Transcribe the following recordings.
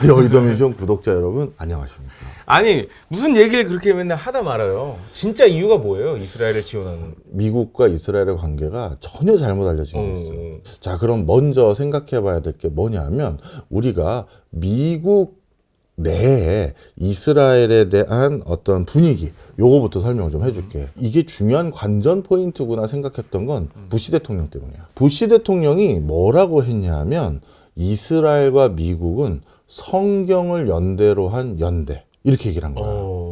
여의도민족 구독자 여러분 안녕하십니까. 아니 무슨 얘기를 그렇게 맨날 하다 말아요. 진짜 이유가 뭐예요? 이스라엘을 지원하는. 미국과 이스라엘의 관계가 전혀 잘못 알려지고 있어요. 자, 그럼 먼저 생각해 봐야 될 게 뭐냐면 우리가 미국 내에 이스라엘에 대한 어떤 분위기 요거부터 설명을 좀 해줄게. 이게 중요한 관전 포인트구나 생각했던 건 부시 대통령 때문이야. 부시 대통령이 뭐라고 했냐면 이스라엘과 미국은 성경을 연대로 한 연대 이렇게 얘기를 한 거야.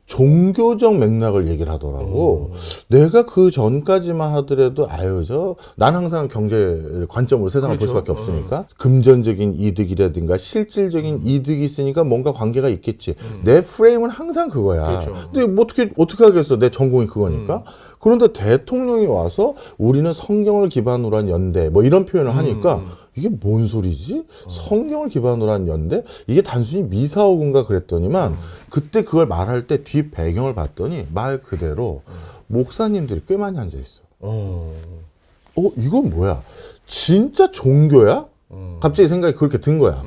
종교적 맥락을 얘기를 하더라고. 내가 그 전까지만 하더라도 난 항상 경제 관점으로 세상을 볼 수밖에 없으니까 금전적인 이득이라든가 실질적인 이득이 있으니까 뭔가 관계가 있겠지. 내 프레임은 항상 그거야. 그렇죠. 근데 뭐 어떻게 하겠어? 내 전공이 그거니까. 그런데 대통령이 와서 우리는 성경을 기반으로 한 연대 뭐 이런 표현을 하니까 이게 뭔 소리지? 성경을 기반으로 한 연대? 이게 단순히 미사오군가 그랬더니만 그때 그걸 말할 때 뒷 배경을 봤더니 말 그대로 목사님들이 꽤 많이 앉아 있어. 이건 뭐야? 진짜 종교야? 갑자기 생각이 그렇게 든 거야.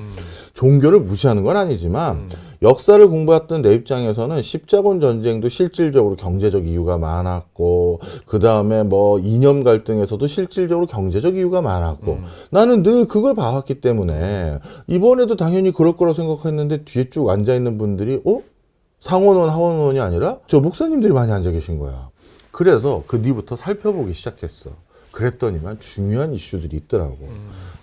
종교를 무시하는 건 아니지만 역사를 공부했던 내 입장에서는 십자군 전쟁도 실질적으로 경제적 이유가 많았고 그 다음에 뭐 이념 갈등에서도 실질적으로 경제적 이유가 많았고 나는 늘 그걸 봐왔기 때문에 이번에도 당연히 그럴 거라고 생각했는데 뒤에 쭉 앉아있는 분들이 상원원 하원원이 아니라 저 목사님들이 많이 앉아 계신 거야. 그래서 그 뒤부터 살펴보기 시작했어. 그랬더니만 중요한 이슈들이 있더라고.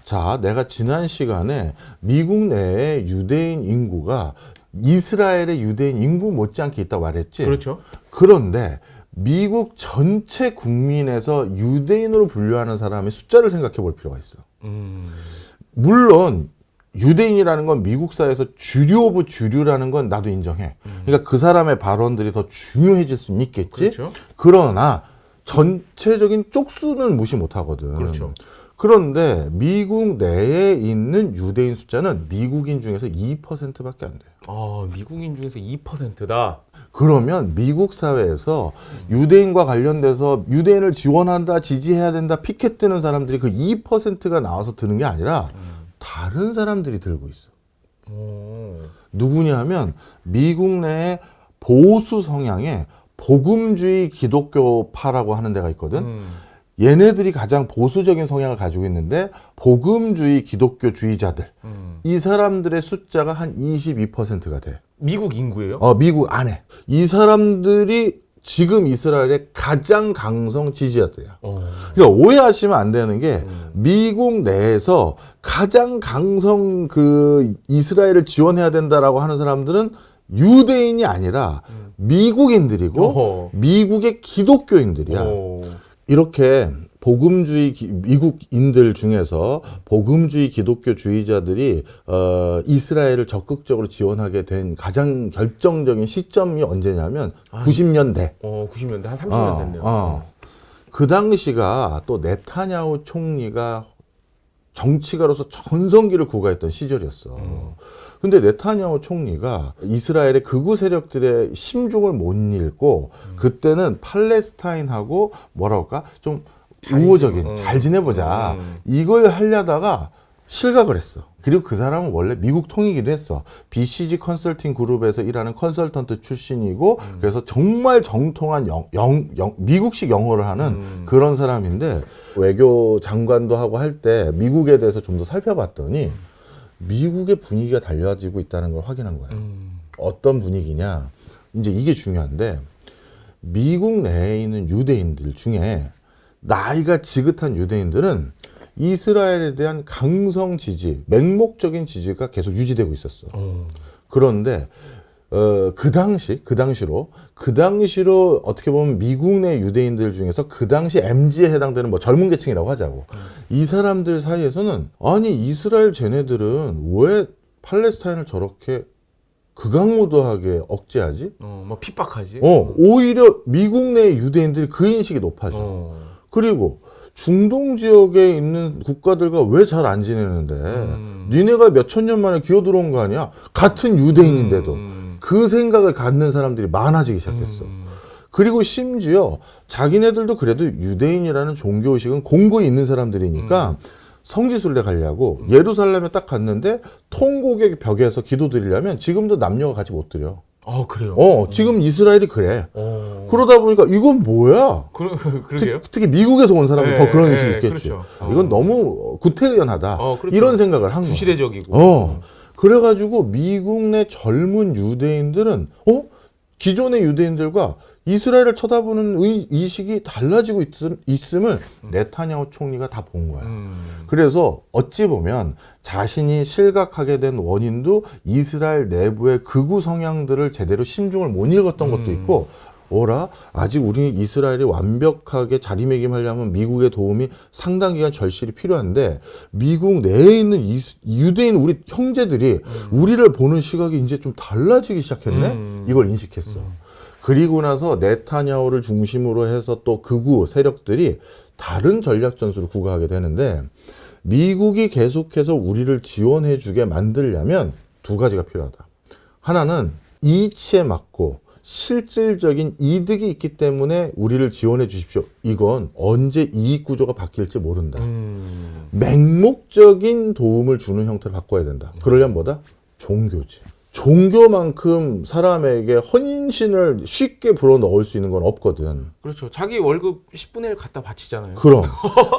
자, 내가 지난 시간에 미국 내에 유대인 인구가 이스라엘의 유대인 인구 못지않게 있다고 말했지. 그렇죠. 그런데 미국 전체 국민에서 유대인으로 분류하는 사람의 숫자를 생각해 볼 필요가 있어. 물론 유대인이라는 건 미국 사회에서 주류 오브 주류라는 건 나도 인정해. 그러니까 그 사람의 발언들이 더 중요해질 수는 있겠지. 그렇죠. 그러나 전체적인 쪽수는 무시 못 하거든. 그렇죠. 그런데 미국 내에 있는 유대인 숫자는 미국인 중에서 2%밖에 안 돼요. 미국인 중에서 2%다. 그러면 미국 사회에서 유대인과 관련돼서 유대인을 지원한다, 지지해야 된다, 피켓 드는 사람들이 그 2%가 나와서 드는 게 아니라 다른 사람들이 들고 있어. 누구냐 하면 미국 내에 보수 성향의 복음주의 기독교파라고 하는 데가 있거든. 얘네들이 가장 보수적인 성향을 가지고 있는데 복음주의 기독교주의자들 이 사람들의 숫자가 한 22%가 돼. 미국 인구예요? 미국 안에. 이 사람들이 지금 이스라엘의 가장 강성 지지자들이야. 그러니까 오해하시면 안 되는 게 미국 내에서 가장 강성 그 이스라엘을 지원해야 된다라고 하는 사람들은 유대인이 아니라 미국인들이고 미국의 기독교인들이야. 이렇게 복음주의 미국인들 중에서 복음주의 기독교주의자들이 이스라엘을 적극적으로 지원하게 된 가장 결정적인 시점이 언제냐면 90년대. 90년대 한 30년 됐네요. 그 당시가 또 네타냐후 총리가 정치가로서 전성기를 구가했던 시절이었어. 근데 네타냐후 총리가 이스라엘의 극우 세력들의 심중을 못 읽고 그때는 팔레스타인하고 뭐라고 할까? 좀 우호적인 잘 지내보자. 이걸 하려다가 실각을 했어. 그리고 그 사람은 원래 미국 통이기도 했어. BCG 컨설팅 그룹에서 일하는 컨설턴트 출신이고 그래서 정말 정통한 미국식 영어를 하는 그런 사람인데 외교 장관도 하고 할 때 미국에 대해서 좀 더 살펴봤더니 미국의 분위기가 달라지고 있다는 걸 확인한 거야. 어떤 분위기냐? 이제 이게 중요한데 미국 내에 있는 유대인들 중에 나이가 지긋한 유대인들은 이스라엘에 대한 강성 지지, 맹목적인 지지가 계속 유지되고 있었어. 그런데 그 당시로 어떻게 보면 미국 내 유대인들 중에서 그 당시 MZ에 해당되는 뭐 젊은 계층이라고 하자고. 이 사람들 사이에서는 아니 이스라엘 쟤네들은 왜 팔레스타인을 저렇게 극악무도하게 억제하지? 막 핍박하지? 오히려 미국 내 유대인들이 그 인식이 높아져. 그리고 중동 지역에 있는 국가들과 왜 잘 안 지내는데 니네가 몇천 년 만에 기어 들어온 거 아니야? 같은 유대인인데도 그 생각을 갖는 사람들이 많아지기 시작했어. 그리고 심지어 자기네들도 그래도 유대인이라는 종교의식은 공고히 있는 사람들이니까 성지순례 가려고 예루살렘에 딱 갔는데 통곡의 벽에서 기도드리려면 지금도 남녀가 같이 못 드려. 그래요? 지금 이스라엘이 그래. 그러다 보니까 이건 뭐야? 그러게요. 특히 미국에서 온 사람은 더 그런 인식이 있겠지. 그렇죠. 이건 너무 구태의연하다. 그렇죠. 이런 생각을 한 거야. 구시대적이고. 그래가지고 미국 내 젊은 유대인들은 기존의 유대인들과 이스라엘을 쳐다보는 의식이 달라지고 있음을 네타냐후 총리가 다 본 거야. 그래서 어찌 보면 자신이 실각하게 된 원인도 이스라엘 내부의 극우 성향들을 제대로 심중을 못 읽었던 것도 있고, 아직 우리 이스라엘이 완벽하게 자리매김하려면 미국의 도움이 상당 기간 절실히 필요한데, 미국 내에 있는 유대인 우리 형제들이 우리를 보는 시각이 이제 좀 달라지기 시작했네? 이걸 인식했어. 그리고 나서 네타냐후를 중심으로 해서 또 극우 세력들이 다른 전략 전술을 구가하게 되는데, 미국이 계속해서 우리를 지원해 주게 만들려면 두 가지가 필요하다. 하나는 이치에 맞고 실질적인 이득이 있기 때문에 우리를 지원해 주십시오. 이건 언제 이익 구조가 바뀔지 모른다. 맹목적인 도움을 주는 형태를 바꿔야 된다. 그러려면 뭐다? 종교지. 종교만큼 사람에게 헌신을 쉽게 불어넣을 수 있는 건 없거든. 그렇죠. 자기 월급 10분의 1 갖다 바치잖아요. 그럼.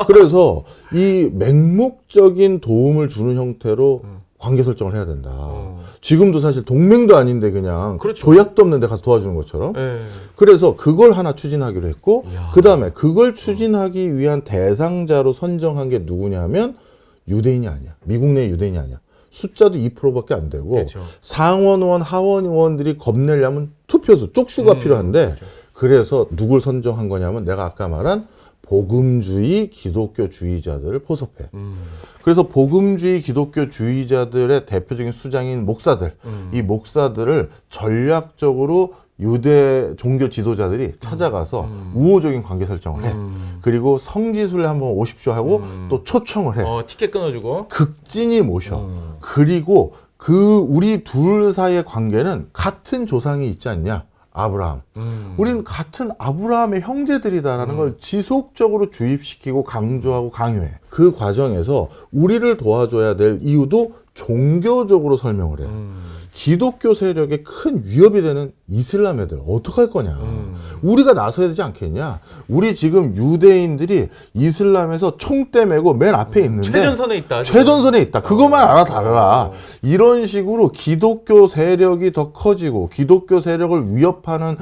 그래서 이 맹목적인 도움을 주는 형태로 관계 설정을 해야 된다. 지금도 사실 동맹도 아닌데 그냥 그렇죠. 조약도 없는데 가서 도와주는 것처럼. 네. 그래서 그걸 하나 추진하기로 했고, 그 다음에 그걸 추진하기 위한 대상자로 선정한 게 누구냐면 유대인이 아니야. 미국 내 유대인이 아니야. 숫자도 2%밖에 안 되고, 그렇죠. 상원 의원, 하원 의원들이 겁내려면 투표수, 쪽수가 필요한데, 그렇죠. 그래서 누굴 선정한 거냐면 내가 아까 말한 복음주의 기독교주의자들을 포섭해. 그래서 복음주의 기독교주의자들의 대표적인 수장인 목사들, 이 목사들을 전략적으로 유대 종교 지도자들이 찾아가서 우호적인 관계 설정을 해. 그리고 성지순례 한번 오십시오 하고 또 초청을 해. 티켓 끊어주고. 극진히 모셔. 그리고 우리 둘 사이의 관계는 같은 조상이 있지 않냐? 아브라함. 우리는 같은 아브라함의 형제들이다라는 걸 지속적으로 주입시키고 강조하고 강요해. 그 과정에서 우리를 도와줘야 될 이유도 종교적으로 설명을 해. 기독교 세력에 큰 위협이 되는 이슬람 애들 어떡할 거냐. 우리가 나서야 되지 않겠냐. 우리 지금 유대인들이 이슬람에서 총대 메고 맨 앞에 있는데 최전선에 있다. 최전선에 있다. 그것만 알아달라. 이런 식으로 기독교 세력이 더 커지고 기독교 세력을 위협하는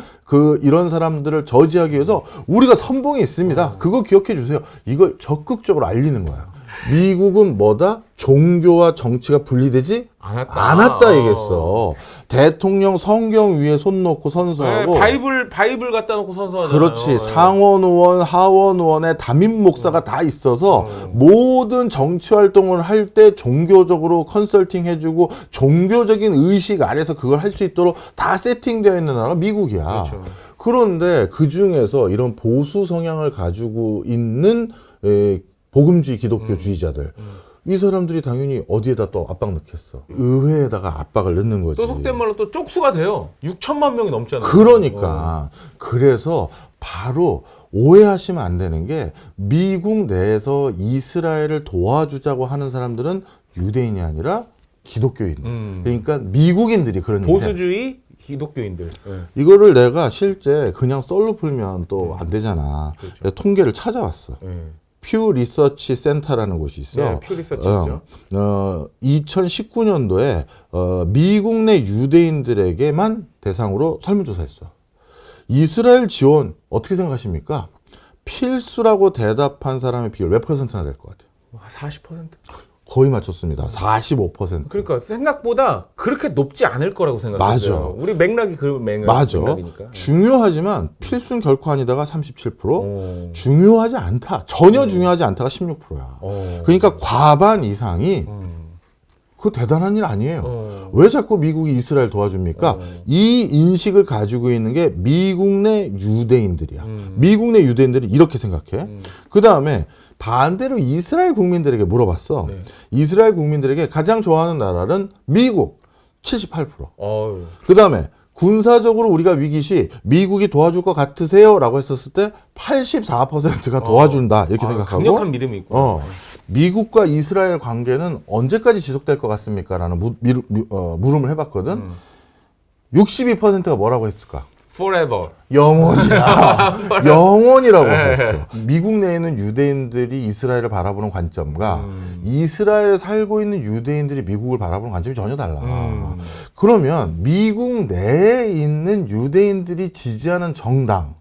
이런 사람들을 저지하기 위해서 우리가 선봉에 있습니다. 그거 기억해 주세요. 이걸 적극적으로 알리는 거야. 미국은 뭐다? 종교와 정치가 분리되지 않았다 얘기했어. 대통령 성경 위에 손 놓고 선서하고. 바이블 갖다 놓고 선서하잖아요. 그렇지. 상원 의원, 하원 의원의 담임 목사가 다 있어서 모든 정치 활동을 할 때 종교적으로 컨설팅 해주고 종교적인 의식 아래서 그걸 할 수 있도록 다 세팅되어 있는 나라가 미국이야. 그렇죠. 그런데 그 중에서 이런 보수 성향을 가지고 있는 복음주의 기독교주의자들, 이 사람들이 당연히 어디에다 또 압박 넣겠어? 의회에다가 압박을 넣는 거지. 또 속된 말로 또 쪽수가 돼요. 6천만 명이 넘잖아요. 그러니까. 그래서 바로 오해하시면 안 되는 게, 미국 내에서 이스라엘을 도와주자고 하는 사람들은 유대인이 아니라 기독교인. 그러니까 미국인들이 그런 얘기를 해. 보수주의 기독교인들. 이거를 내가 실제 그냥 썰로 풀면 또 안 되잖아. 그렇죠. 내가 통계를 찾아왔어. 퓨 리서치 센터라는 곳이 있어. 네, 퓨 리서치죠. 2019년도에 미국 내 유대인들에게만 대상으로 설문조사했어. 이스라엘 지원 어떻게 생각하십니까? 필수라고 대답한 사람의 비율 몇 퍼센트나 될 것 같아요? 40%? 거의 맞췄습니다. 45%. 그러니까 생각보다 그렇게 높지 않을 거라고 생각했어요. 맞아. 우리 맥락이 그 맞아. 맥락이니까. 중요하지만 필수는 결코 아니다가 37%, 중요하지 않다, 전혀 중요하지 않다가 16%야. 그러니까 과반 이상이 그거 대단한 일 아니에요. 왜 자꾸 미국이 이스라엘 도와줍니까? 이 인식을 가지고 있는 게 미국 내 유대인들이야. 미국 내 유대인들이 이렇게 생각해. 그 다음에 반대로 이스라엘 국민들에게 물어봤어. 네. 이스라엘 국민들에게 가장 좋아하는 나라는 미국 78%. 그 다음에 군사적으로 우리가 위기시 미국이 도와줄 것 같으세요? 라고 했었을 때 84%가 도와준다 이렇게 생각하고. 강력한 믿음이 있고. 미국과 이스라엘 관계는 언제까지 지속될 것 같습니까? 라는 물음을 해봤거든. 62%가 뭐라고 했을까? Forever. 영원이라. 영원이라고 했어. 미국 내에는 유대인들이 이스라엘을 바라보는 관점과 이스라엘에 살고 있는 유대인들이 미국을 바라보는 관점이 전혀 달라. 그러면 미국 내에 있는 유대인들이 지지하는 정당,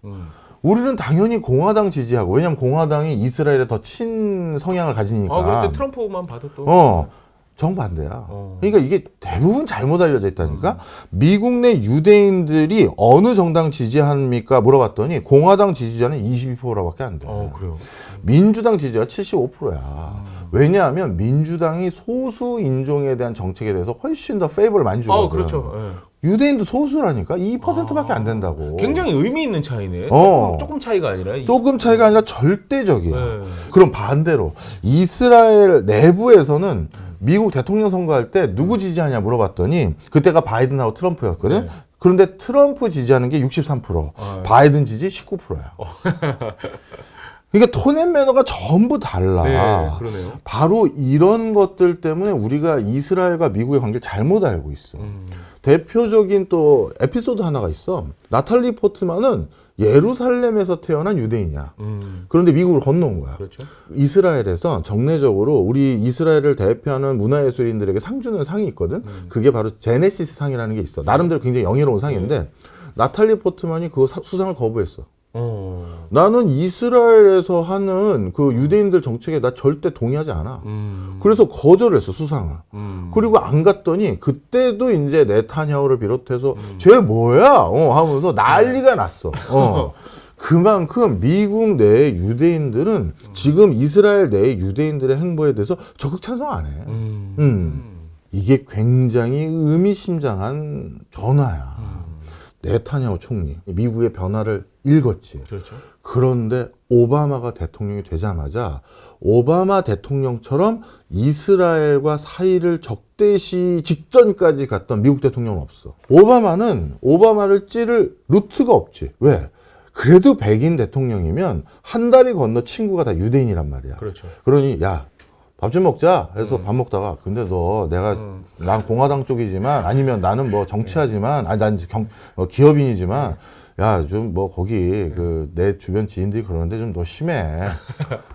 우리는 당연히 공화당 지지하고, 왜냐면 공화당이 이스라엘에 더 친 성향을 가지니까. 그런데 트럼프만 봐도 또. 정반대야. 그러니까 이게 대부분 잘못 알려져 있다니까. 미국 내 유대인들이 어느 정당 지지합니까? 물어봤더니 공화당 지지자는 22%밖에 안 돼. 그래요. 민주당 지지자가 75%야. 왜냐하면 민주당이 소수 인종에 대한 정책에 대해서 훨씬 더 페이버를 많이 주거든. 그렇죠. 유대인도 소수라니까 2%밖에 안 된다고. 굉장히 의미 있는 차이네. 조금 차이가 아니라. 조금 차이가 아니라 절대적이야. 그럼 반대로 이스라엘 내부에서는 미국 대통령 선거할 때 누구 지지하냐 물어봤더니 그때가 바이든하고 트럼프였거든. 그런데 트럼프 지지하는 게 63%, 바이든 지지 19%야. 그러니까 톤 앤 매너가 전부 달라. 네, 그러네요. 바로 이런 것들 때문에 우리가 이스라엘과 미국의 관계를 잘못 알고 있어. 대표적인 또 에피소드 하나가 있어. 나탈리 포트만은 예루살렘에서 태어난 유대인이야. 그런데 미국으로 건너온 거야. 그렇죠. 이스라엘에서 정례적으로 우리 이스라엘을 대표하는 문화예술인들에게 상 주는 상이 있거든. 그게 바로 제네시스 상이라는 게 있어. 나름대로 굉장히 영예로운 상인데 나탈리 포트만이 그 수상을 거부했어. 나는 이스라엘에서 하는 그 유대인들 정책에 나 절대 동의하지 않아. 그래서 거절을 했어, 수상을. 그리고 안 갔더니 그때도 이제 네타냐후를 비롯해서 쟤 뭐야? 하면서 난리가 났어. 그만큼 미국 내의 유대인들은 지금 이스라엘 내의 유대인들의 행보에 대해서 적극 찬성 안 해. 이게 굉장히 의미심장한 변화야. 네타냐후 총리, 미국의 변화를 읽었지. 그렇죠. 그런데 오바마가 대통령이 되자마자 오바마 대통령처럼 이스라엘과 사이를 적대시 직전까지 갔던 미국 대통령은 없어. 오바마를 찌를 루트가 없지. 왜? 그래도 백인 대통령이면 한 다리 건너 친구가 다 유대인이란 말이야. 그렇죠. 그러니 야, 밥 좀 먹자 해서 밥 먹다가 근데 너 난 공화당 쪽이지만 아니면 나는 뭐 정치하지만 난 기업인이지만 야, 좀 뭐 거기 그 내 주변 지인들이 그러는데 좀 너 심해.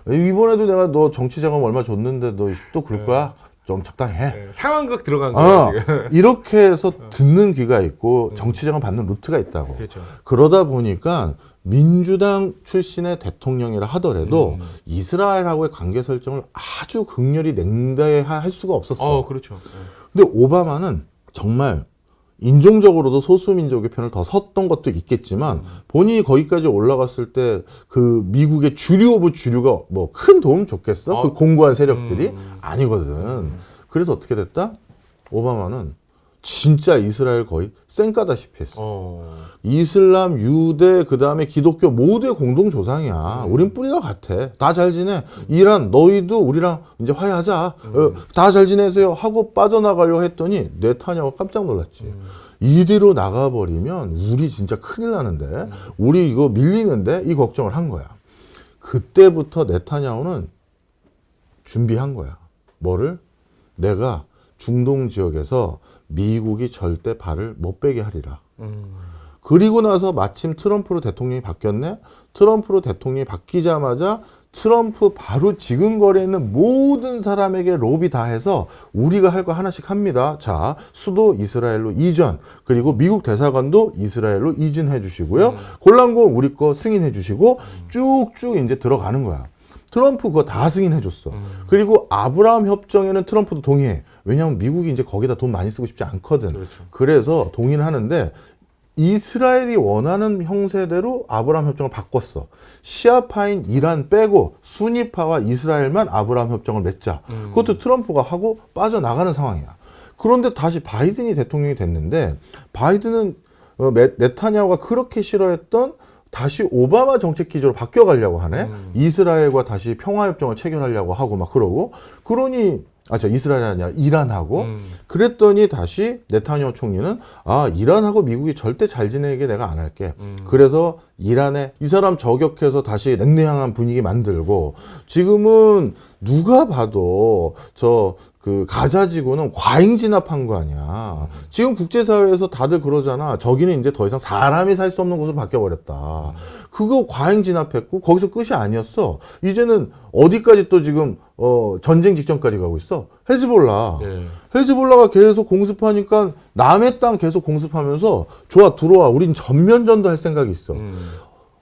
이번에도 내가 너 정치 자금 얼마 줬는데 너 또 그럴 거야? 좀 적당히 해. 상황극 들어간 거예요, 지금. 이렇게 해서 듣는 귀가 있고 정치 자금 받는 루트가 있다고. 그렇죠. 그러다 보니까 민주당 출신의 대통령이라 하더라도 이스라엘하고의 관계 설정을 아주 극렬히 냉대할 수가 없었어. 그렇죠. 근데 오바마는 정말 인종적으로도 소수민족의 편을 더 섰던 것도 있겠지만 본인이 거기까지 올라갔을 때 그 미국의 주류 오브 주류가 뭐 큰 도움 줬겠어? 그 공고한 세력들이 아니거든. 그래서 어떻게 됐다? 오바마는 진짜 이스라엘 거의 쌩까다시피 했어. 이슬람, 유대, 그 다음에 기독교 모두의 공동 조상이야. 우린 뿌리가 같아. 다 잘 지내. 이란, 너희도 우리랑 이제 화해하자. 다 잘 지내세요. 하고 빠져나가려고 했더니 네타냐후가 깜짝 놀랐지. 이대로 나가버리면 우리 진짜 큰일 나는데, 우리 이거 밀리는데 이 걱정을 한 거야. 그때부터 네타냐후는 준비한 거야. 뭐를? 내가 중동 지역에서 미국이 절대 발을 못 빼게 하리라. 그리고 나서 마침 트럼프로 대통령이 바뀌었네. 트럼프로 대통령이 바뀌자마자 트럼프 바로 지근거리에 있는 모든 사람에게 로비 다 해서 우리가 할 거 하나씩 합니다. 자, 수도 이스라엘로 이전, 그리고 미국 대사관도 이스라엘로 이전해 주시고요. 골란공 우리 거 승인해 주시고 쭉쭉 이제 들어가는 거야. 트럼프 그거 다 승인해 줬어. 그리고 아브라함 협정에는 트럼프도 동의해. 왜냐하면 미국이 이제 거기다 돈 많이 쓰고 싶지 않거든. 그렇죠. 그래서 동의는 하는데 이스라엘이 원하는 형세대로 아브라함 협정을 바꿨어. 시아파인 이란 빼고 수니파와 이스라엘만 아브라함 협정을 맺자. 그것도 트럼프가 하고 빠져나가는 상황이야. 그런데 다시 바이든이 대통령이 됐는데 바이든은 네타냐후가 그렇게 싫어했던 다시 오바마 정책 기조로 바뀌어가려고 하네. 이스라엘과 다시 평화협정을 체결하려고 하고 막 그러고. 그러니 이스라엘이 아니라 이란하고 그랬더니 다시 네타냐후 총리는 이란하고 미국이 절대 잘 지내게 내가 안 할게. 그래서 이란에 이 사람 저격해서 다시 냉랭한 분위기 만들고 지금은 누가 봐도 그 가자지구는 과잉 진압한 거 아니야. 지금 국제사회에서 다들 그러잖아. 저기는 이제 더 이상 사람이 살 수 없는 곳으로 바뀌어버렸다. 그거 과잉 진압했고 거기서 끝이 아니었어. 이제는 어디까지 또 지금 전쟁 직전까지 가고 있어. 헤즈볼라. 네. 헤즈볼라가 계속 공습하니까 남의 땅 계속 공습하면서 좋아 들어와. 우린 전면전도 할 생각이 있어.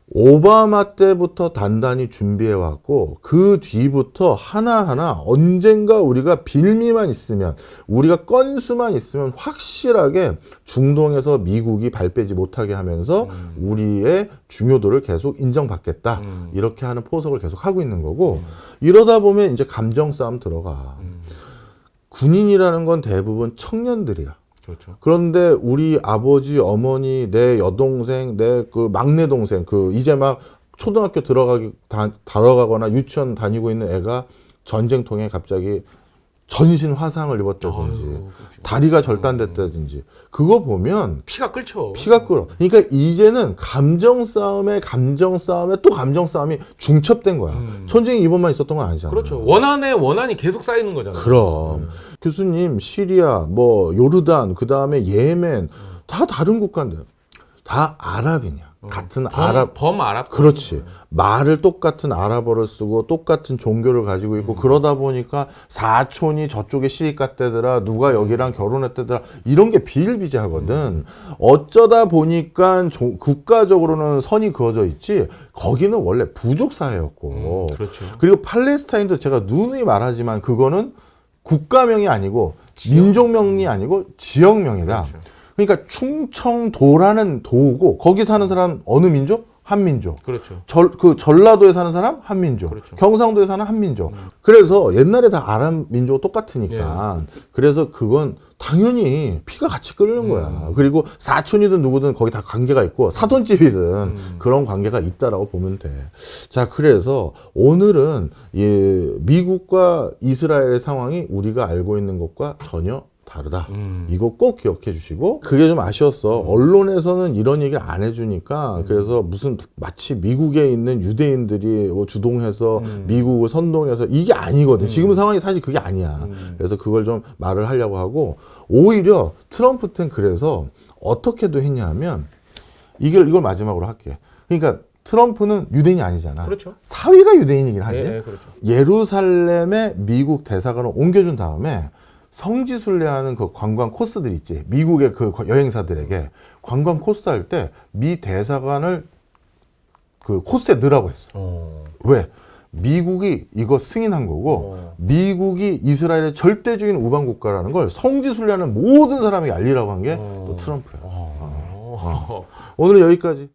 오바마 때부터 단단히 준비해왔고 그 뒤부터 하나하나 언젠가 우리가 빌미만 있으면 우리가 건수만 있으면 확실하게 중동에서 미국이 발 빼지 못하게 하면서 우리의 중요도를 계속 인정받겠다. 이렇게 하는 포석을 계속 하고 있는 거고 이러다 보면 이제 감정 싸움 들어가. 군인이라는 건 대부분 청년들이야. 그렇죠. 그런데 우리 아버지, 어머니, 내 여동생, 내 그 막내 동생, 그 이제 막 초등학교 들어가거나 유치원 다니고 있는 애가 전쟁통에 갑자기 전신 화상을 입었다든지 다리가 절단됐다든지 그거 보면 피가 끓죠. 피가 끓어. 그러니까 이제는 감정 싸움에 또 감정 싸움이 중첩된 거야. 전쟁이 이번만 있었던 건 아니잖아. 그렇죠. 원한에 원한이 계속 쌓이는 거잖아요. 그럼 교수님 시리아 뭐 요르단 그다음에 예멘 다 다른 국가인데 다 아랍이냐. 같은 범아랍. 그렇지. 말을 똑같은 아랍어를 쓰고 똑같은 종교를 가지고 있고 그러다 보니까 사촌이 저쪽에 시리카 때더라 누가 여기랑 결혼했대더라 이런 게 비일비재하거든. 어쩌다 보니까 국가적으로는 선이 그어져 있지 거기는 원래 부족 사회였고 그렇죠. 그리고 팔레스타인도 제가 누누이 말하지만 그거는 국가명이 아니고 민족명이 아니고 지역명이다. 그렇죠. 그러니까 충청도라는 도고 거기 사는 사람 어느 민족? 한민족. 그렇죠. 전라도에 사는 사람 한민족. 그렇죠. 경상도에 사는 한민족. 그래서 옛날에 다 아랍 민족 똑같으니까. 그래서 그건 당연히 피가 같이 끓는 거야. 그리고 사촌이든 누구든 거기 다 관계가 있고 사돈집이든 그런 관계가 있다라고 보면 돼. 자, 그래서 오늘은 미국과 이스라엘의 상황이 우리가 알고 있는 것과 전혀 다르다. 이거 꼭 기억해 주시고 그게 좀 아쉬웠어. 언론에서는 이런 얘기를 안 해주니까 그래서 무슨 마치 미국에 있는 유대인들이 주동해서 미국을 선동해서 이게 아니거든. 지금 상황이 사실 그게 아니야. 그래서 그걸 좀 말을 하려고 하고 오히려 트럼프 때는 그래서 어떻게도 했냐면 이걸 마지막으로 할게. 그러니까 트럼프는 유대인이 아니잖아. 그렇죠. 사위가 유대인이긴 하지. 네, 그렇죠. 예루살렘에 미국 대사관을 옮겨준 다음에 성지순례하는 그 관광 코스들 있지. 미국의 그 여행사들에게 관광 코스 할 때 미 대사관을 그 코스에 넣으라고 했어. 왜? 미국이 이거 승인한 거고 미국이 이스라엘의 절대적인 우방 국가라는 걸 성지순례하는 모든 사람에게 알리라고 한 게 또 트럼프야. 오늘은 여기까지.